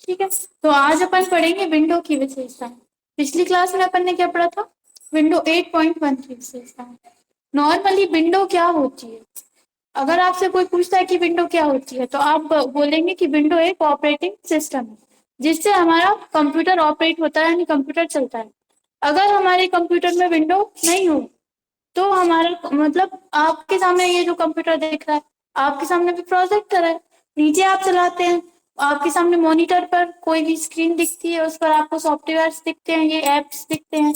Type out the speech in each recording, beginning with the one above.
ठीक है, तो आज अपन पढ़ेंगे विंडो की विशेषताएं। पिछली क्लास में अपन ने क्या पढ़ा था? विंडो 8.1 की विशेषताएं। नॉर्मली विंडो क्या होती है? अगर आपसे कोई पूछता है कि विंडो क्या होती है, तो आप बोलेंगे कि विंडो एक ऑपरेटिंग सिस्टम है जिससे हमारा कंप्यूटर ऑपरेट होता है, यानी कंप्यूटर चलता है। अगर हमारे कंप्यूटर में विंडो नहीं हो तो हमारा मतलब आपके सामने ये जो कंप्यूटर देख रहा है, आपके सामने भी प्रोजेक्टर है, नीचे आप चलाते हैं, आपके सामने मॉनिटर पर कोई भी स्क्रीन दिखती है, उस पर आपको सॉफ्टवेयर दिखते हैं, ये एप्स दिखते हैं,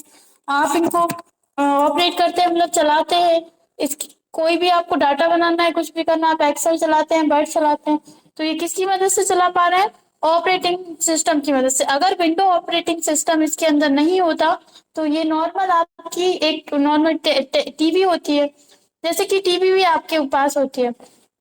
आप इनको ऑपरेट करते हैं, मतलब चलाते हैं। इस कोई भी आपको डाटा बनाना है, कुछ भी करना, आप एक्सेल चलाते हैं, वर्ड चलाते हैं, तो ये किसकी मदद से चला पा रहे हैं? ऑपरेटिंग सिस्टम की मदद से। अगर विंडो ऑपरेटिंग सिस्टम इसके अंदर नहीं होता तो ये नॉर्मल आपकी एक नॉर्मल टीवी होती है, जैसे कि टीवी भी आपके पास होती है,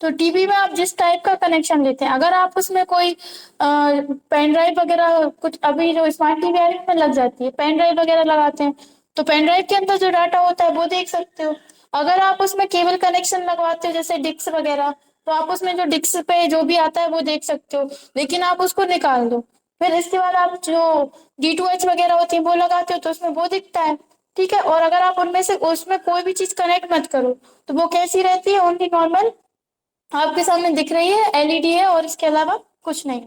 तो टीवी में आप जिस टाइप का कनेक्शन लेते हैं, अगर आप उसमें कोई पेन ड्राइव वगैरह, कुछ अभी जो स्मार्ट टीवी है में लग जाती है, पेन ड्राइव वगैरह लगाते हैं, तो पेन ड्राइव के अंदर जो डाटा होता है वो देख सकते हो। अगर आप उसमें केबल कनेक्शन लगवाते हो जैसे डिक्स वगैरह, तो आप उसमें जो डिक्स पे जो भी आता है वो देख सकते हो, लेकिन आप उसको निकाल दो, फिर इसके बाद आप जो D2H वगैरह होती है वो लगाते हो तो उसमें वो दिखता है। ठीक है, और अगर आप उनमें से उसमें कोई भी चीज कनेक्ट मत करो तो वो कैसी रहती है? ओनली नॉर्मल आपके सामने दिख रही है, एलईडी है, और इसके अलावा कुछ नहीं।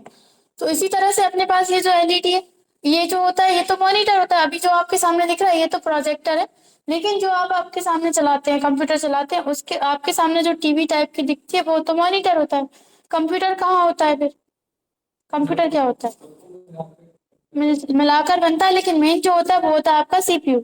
तो इसी तरह से अपने पास ये जो एलईडी है, ये जो होता है ये तो मॉनिटर होता है, अभी जो आपके सामने दिख रहा है ये तो प्रोजेक्टर है, लेकिन जो आप आपके सामने चलाते हैं, कंप्यूटर चलाते हैं, उसके आपके सामने जो टीवी टाइप की दिखती है वो तो मॉनिटर होता है। कंप्यूटर कहाँ होता है फिर? कंप्यूटर क्या होता है? मिलाकर बनता है, लेकिन मेन जो होता है वो होता है आपका सीपीयू,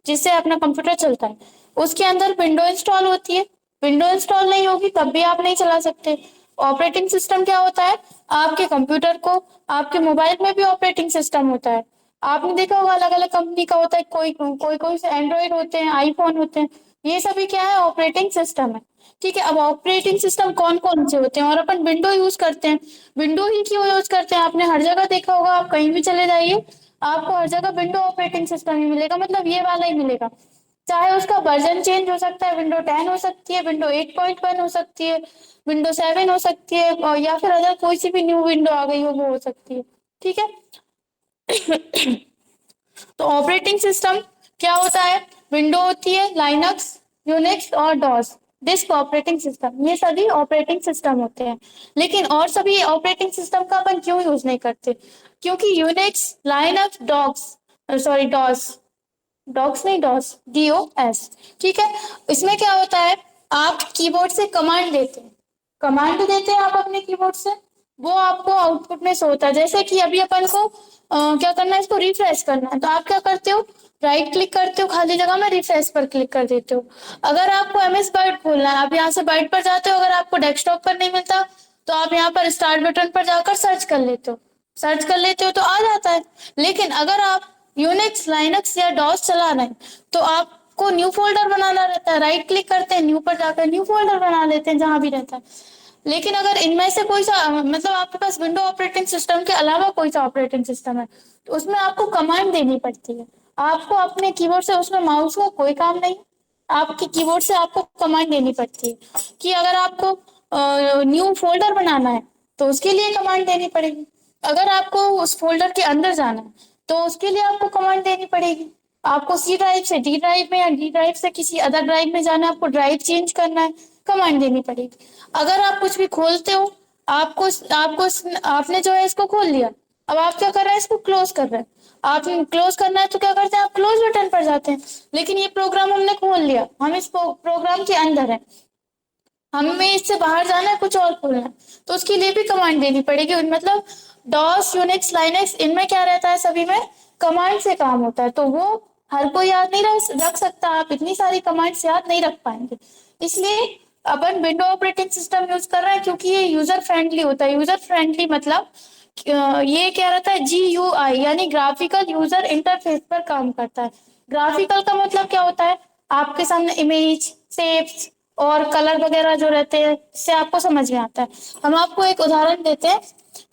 जिससे अपना कंप्यूटर चलता है। उसके अंदर विंडो इंस्टॉल होती है, विंडो इंस्टॉल नहीं होगी तब भी आप नहीं चला सकते। ऑपरेटिंग सिस्टम क्या होता है? आपके कंप्यूटर को, आपके मोबाइल में भी ऑपरेटिंग सिस्टम होता है। आपने देखा होगा अलग अलग कंपनी का होता है, कोई कोई कोई से एंड्रॉइड होते हैं, आईफोन होते हैं, ये सभी क्या है? ऑपरेटिंग सिस्टम है। ठीक है, अब ऑपरेटिंग सिस्टम कौन कौन से होते हैं, और अपन विंडो यूज करते हैं। विंडो ही क्यों यूज करते हैं? आपने हर जगह देखा होगा, आप कहीं भी चले जाइए, आपको हर जगह विंडो ऑपरेटिंग सिस्टम ही मिलेगा, मतलब ये वाला ही मिलेगा। चाहे उसका वर्जन चेंज हो सकता है, विंडो 10 हो सकती है, विंडो 8.1 हो सकती है, विंडो 7 हो सकती है, और या फिर अगर कोई सी भी न्यू विंडो आ गई हो वो हो सकती है। ठीक है, तो ऑपरेटिंग सिस्टम क्या होता है? विंडो होती है, लाइनक्स, यूनिक्स और डॉस, डिस्क ऑपरेटिंग सिस्टम, ये सभी ऑपरेटिंग सिस्टम होते हैं। लेकिन और सभी ऑपरेटिंग सिस्टम का अपन क्यों यूज नहीं करते? क्योंकि यूनिक्स, लाइनक्स, डॉस, डॉक्स नहीं, डॉस, DOS। ठीक है, इसमें क्या होता है? आप कीबोर्ड से कमांड देते हैं, कमांड देते हैं आप अपने कीबोर्ड से, वो आपको आउटपुट में शो होता है। जैसे कि अभी अपन को क्या करना है, इसको रिफ्रेश करना है, तो आप क्या करते हो? राइट क्लिक करते हो खाली जगह में, रिफ्रेश पर क्लिक कर देते हो। अगर आपको MS वर्ड खोलना है, आप यहाँ से वर्ड पर जाते हो, अगर आपको डेस्कटॉप पर नहीं मिलता तो आप यहाँ पर स्टार्ट बटन पर जाकर सर्च कर लेते हो, सर्च कर लेते हो तो आ जाता है। लेकिन अगर आप यूनिक्स, लाइनक्स या डॉस चला रहे हैं तो आपको न्यू फोल्डर बनाना रहता है, राइट क्लिक करते हैं, न्यू पर जाकर न्यू फोल्डर बना लेते हैं जहां भी रहता है। लेकिन अगर इनमें से कोई सा मतलब आपके पास विंडो ऑपरेटिंग सिस्टम के अलावा कोई सा ऑपरेटिंग सिस्टम है, तो उसमें आपको कमांड देनी पड़ती है। आपको अपने कीबोर्ड से, उसमें माउस का कोई काम नहीं, आपके कीबोर्ड से आपको कमांड देनी पड़ती है कि अगर आपको न्यू फोल्डर बनाना है तो उसके लिए कमांड देनी पड़ेगी, अगर आपको उस फोल्डर के अंदर जाना है तो उसके लिए आपको कमांड देनी पड़ेगी। आपको C ड्राइव से D ड्राइव में या D ड्राइव से किसी अदर ड्राइव में जाना है, आपको ड्राइव चेंज करना है, कमांड देनी पड़ेगी। अगर आप कुछ भी खोलते हो, आपको आपको आपने जो है इसको खोल लिया, अब आप क्या कर रहे हैं? इसको क्लोज कर रहे हैं। आप क्लोज करना है तो क्या करते हैं? आप क्लोज बटन पर जाते हैं। लेकिन ये प्रोग्राम हमने खोल लिया, हम इस प्रोग्राम के अंदर है, हमें इससे बाहर जाना है, कुछ और खोलना है, तो उसके लिए भी कमांड देनी पड़ेगी। मतलब डॉस, यूनिक्स, लाइनक्स, इनमें क्या रहता है? सभी में कमांड से काम होता है, तो वो हर कोई याद नहीं रख सकता, आप इतनी सारी कमांड्स याद नहीं रख पाएंगे। इसलिए अपन विंडो ऑपरेटिंग सिस्टम यूज कर रहे हैं क्योंकि ये यूजर फ्रेंडली होता है। यूजर फ्रेंडली मतलब ये क्या रहता है? GUI यानी ग्राफिकल यूजर इंटरफेस पर काम करता है। ग्राफिकल का मतलब क्या होता है? आपके सामने इमेज, शेप्स और कलर वगैरह जो रहते हैं, इससे आपको समझ में आता है। हम आपको एक उदाहरण देते हैं,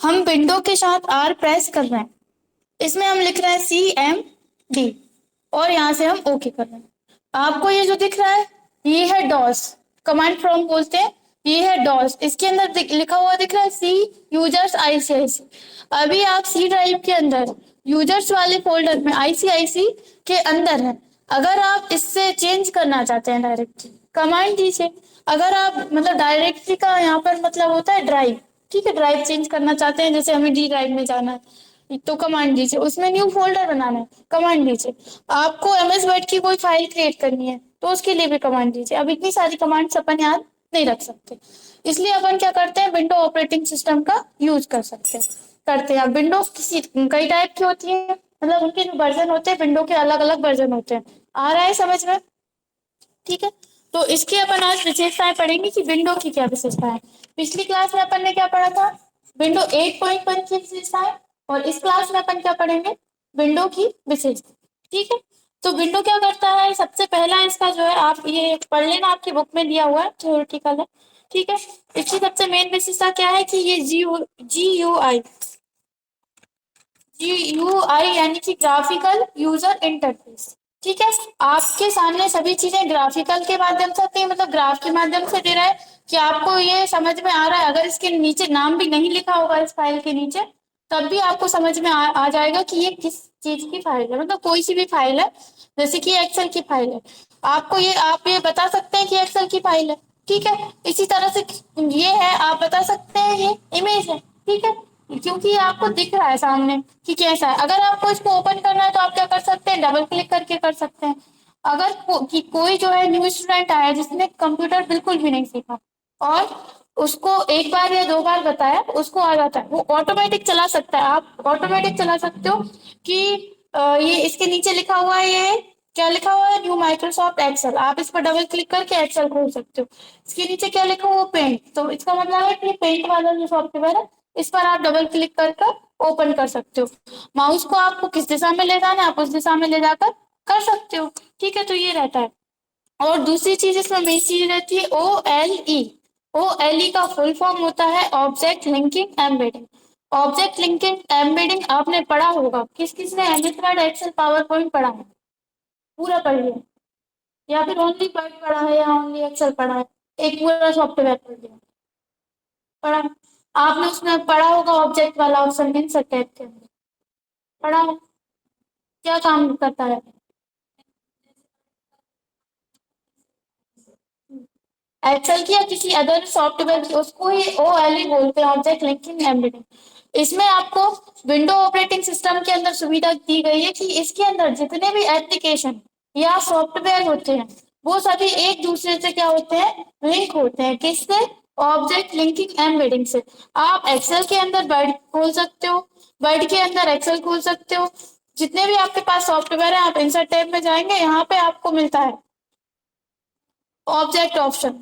हम विंडो के साथ R प्रेस कर रहे हैं, इसमें हम लिख रहे हैं CMD, और यहाँ से हम ओके कर रहे हैं। आपको ये जो दिख रहा है ये है डॉस, कमांड प्रॉम्प्ट बोलते हैं, ये है डॉस, इसके अंदर लिखा हुआ दिख रहा है सी यूजर्स आईसीआईसी। अभी आप सी ड्राइव के अंदर यूजर्स वाले फोल्डर में आईसीआईसी के अंदर है। अगर आप इससे चेंज करना चाहते हैं डायरेक्टली, कमांड दीजिए। अगर आप मतलब डायरेक्टली का यहाँ पर मतलब होता है ड्राइव, ठीक है, ड्राइव चेंज करना चाहते हैं, जैसे हमें डी ड्राइव में जाना है तो कमांड दीजिए, उसमें न्यू फोल्डर बनाना है कमांड दीजिए। आपको एमएस वर्ड की कोई फाइल क्रिएट करनी है तो उसके लिए भी कमांड दीजिए। अब इतनी सारी कमांड्स अपन याद नहीं रख सकते, इसलिए अपन क्या करते हैं, विंडो ऑपरेटिंग सिस्टम का यूज कर सकते हैं, करते हैं। विंडो किसी कई टाइप की होती है, मतलब उनके जो वर्जन होते हैं विंडो के अलग अलग वर्जन होते हैं। आ रहा है समझ में? ठीक है, तो इसकी अपन आज विशेषताएं पढ़ेंगे कि विंडो की क्या विशेषताएं। पिछली क्लास में अपन ने क्या पढ़ा था, विंडो 8.1 की विशेषताएं, और इस क्लास में अपन क्या पढ़ेंगे, विंडो की विशेषता। ठीक है, तो विंडो क्या करता है, सबसे पहला इसका जो है, आप ये पढ़ लेना, आपकी बुक में दिया हुआ है, थ्योरेटिकल है। ठीक है, इसकी सबसे मेन विशेषता क्या है कि ये जी यू आई यानी कि ग्राफिकल यूजर इंटरफेस। ठीक है, आपके सामने सभी चीजें ग्राफिकल के माध्यम से आती है, मतलब ग्राफ के माध्यम से दे रहा है कि आपको ये समझ में आ रहा है। अगर इसके नीचे नाम भी नहीं लिखा होगा इस फाइल के नीचे, तब भी आपको समझ में आ जाएगा कि ये किस चीज की फाइल है, मतलब कोई सी भी फाइल है, जैसे कि एक्सेल की फाइल है, आपको ये आप ये बता सकते हैं कि एक्सेल की फाइल है। ठीक है, इसी तरह से ये है, आप बता सकते हैं ये इमेज है। ठीक है, क्योंकि ये आपको दिख रहा है सामने कि कैसा है। अगर आपको इसको ओपन करना है तो आप क्या कर सकते हैं, डबल क्लिक करके कर सकते हैं। अगर कि कोई जो है न्यू स्टूडेंट आया जिसने कंप्यूटर बिल्कुल भी नहीं सीखा, और उसको एक बार या दो बार बताया, उसको आ जाता है, वो ऑटोमेटिक चला सकता है। आप ऑटोमेटिक चला सकते हो कि ये इसके नीचे लिखा हुआ है, ये क्या लिखा हुआ है, न्यू माइक्रोसॉफ्ट एक्सेल। आप इस पर डबल क्लिक करके एक्सेल खोल सकते हो। इसके नीचे क्या लिखा हुआ, पेंट, तो इसका मतलब है कि पेंट वाला जो सॉफ्टवेयर है, इस पर आप डबल क्लिक करके ओपन कर सकते हो। माउस को आपको किस दिशा में ले जाना है, आप उस दिशा में ले जाकर कर सकते हो। ठीक है, तो ये रहता है। और दूसरी चीज इसमें मेन चीज रहती है OLE। OLE का फुल फॉर्म होता है object linking embedding. Object linking embedding आपने पढ़ा होगा, किस किस ने MS Word Excel PowerPoint पढ़ा है, पूरा पढ़ लिया, या फिर ओनली वर्ड पढ़ा है, या ओनली एक्सेल पढ़ा है, एक पूरा सॉफ्टवेयर पढ़ लिया, पढ़ा है? आपने उसमें पढ़ा होगा ऑब्जेक्ट वाला ऑप्शन इंसर्ट टैब के अंदर, पढ़ा है? क्या काम करता है? एक्सेल की या किसी अदर सॉफ्टवेयर की, उसको ही OLE बोलते हैं, ऑब्जेक्ट लिंकिंग एम्बेडिंग। इसमें आपको विंडो ऑपरेटिंग सिस्टम के अंदर सुविधा दी गई है कि इसके अंदर जितने भी एप्लीकेशन या सॉफ्टवेयर होते हैं, वो सभी एक दूसरे से क्या होते हैं, लिंक होते हैं। किससे? ऑब्जेक्ट लिंकिंग एम्बेडिंग से। आप एक्सेल के अंदर वर्ड खोल सकते हो, वर्ड के अंदर एक्सेल खोल सकते हो। जितने भी आपके पास सॉफ्टवेयर है, आप इंसर्ट टैब में जाएंगे, यहाँ पे आपको मिलता है ऑब्जेक्ट ऑप्शन,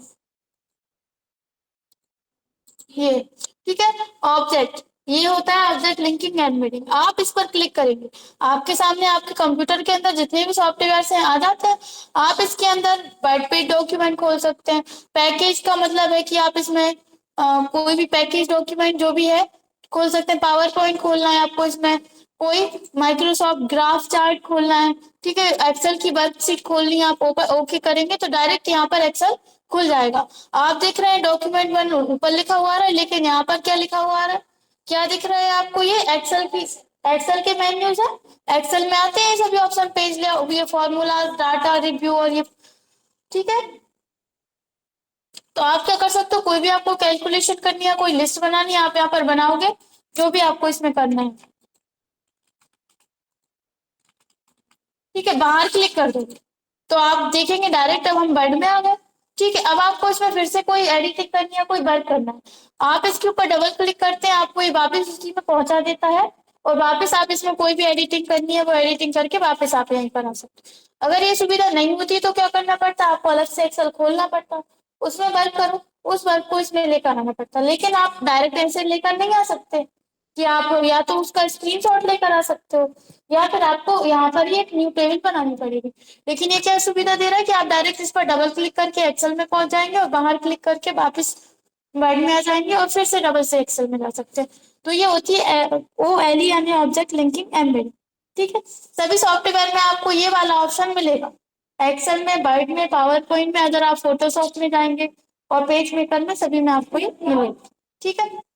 ये, ठीक है, ऑब्जेक्ट, ये होता है ऑब्जेक्ट लिंकिंग एंड मीटिंग। आप इस पर क्लिक करेंगे, आपके सामने आपके कंप्यूटर के अंदर जितने भी सॉफ्टवेयर हैं आ जाते हैं। आप इसके अंदर वर्ड पे डॉक्यूमेंट खोल सकते हैं। पैकेज का मतलब है कि आप इसमें कोई भी पैकेज डॉक्यूमेंट जो भी है खोल सकते हैं। पावर पॉइंट खोलना है आपको, इसमें कोई माइक्रोसॉफ्ट ग्राफ चार्ट खोलना है, ठीक है, एक्सेल की वर्कशीट खोलनी है, आप ओपन ओके करेंगे तो डायरेक्ट यहाँ पर एक्सेल खुल जाएगा। आप देख रहे हैं डॉक्यूमेंट वन ऊपर लिखा हुआ है, लेकिन यहाँ पर क्या लिखा हुआ है, क्या दिख रहा है आपको, ये एक्सेल की, एक्सेल के मेन्यूज है। एक्सेल में आते हैं सभी ऑप्शन, पेज ले, ये फॉर्मूला, डाटा रिव्यू, और ये, ठीक है। तो आप क्या कर सकते हो, कोई भी आपको कैलकुलेशन करनी है, कोई लिस्ट बनानी है, आप यहाँ पर बनाओगे जो भी आपको इसमें करना है। ठीक है, बाहर क्लिक कर दोगे तो आप देखेंगे डायरेक्ट अब हम वर्ड में आ गए। ठीक है, अब आपको इसमें फिर से कोई एडिटिंग करनी है, कोई वर्क करना है, आप इसके ऊपर डबल क्लिक करते हैं, आपको ये वापस उसी में पहुंचा देता है, और वापस आप इसमें कोई भी एडिटिंग करनी है वो एडिटिंग करके वापस आप यहीं पर आ सकते हैं। अगर ये सुविधा नहीं होती तो क्या करना पड़ता, आपको अलग से एक्सेल खोलना पड़ता, उसमें वर्क करो, उस वर्क को इसमें लेकर आना पड़ता। लेकिन आप डायरेक्ट ऐसे लेकर नहीं आ सकते, कि आप या तो उसका स्क्रीनशॉट लेकर आ सकते हो, या फिर आपको यहाँ पर ही एक न्यू टेबल बनानी पड़ेगी। लेकिन ये क्या सुविधा दे रहा है कि आप डायरेक्ट इस पर डबल क्लिक करके एक्सेल में पहुंच जाएंगे, और बाहर क्लिक करके वापस वर्ड में आ जाएंगे, और फिर से डबल से एक्सेल में जा सकते हैं। तो ये होती है OLE यानी ऑब्जेक्ट लिंकिंग एम्बेडिंग। ठीक है, सभी सॉफ्टवेयर में आपको ये वाला ऑप्शन मिलेगा, एक्सेल में, वर्ड में, पावर पॉइंट में। अगर आप फोटोशॉप में जाएंगे और पेज मेकर में सभी में आपको ये मिलेगी। ठीक है।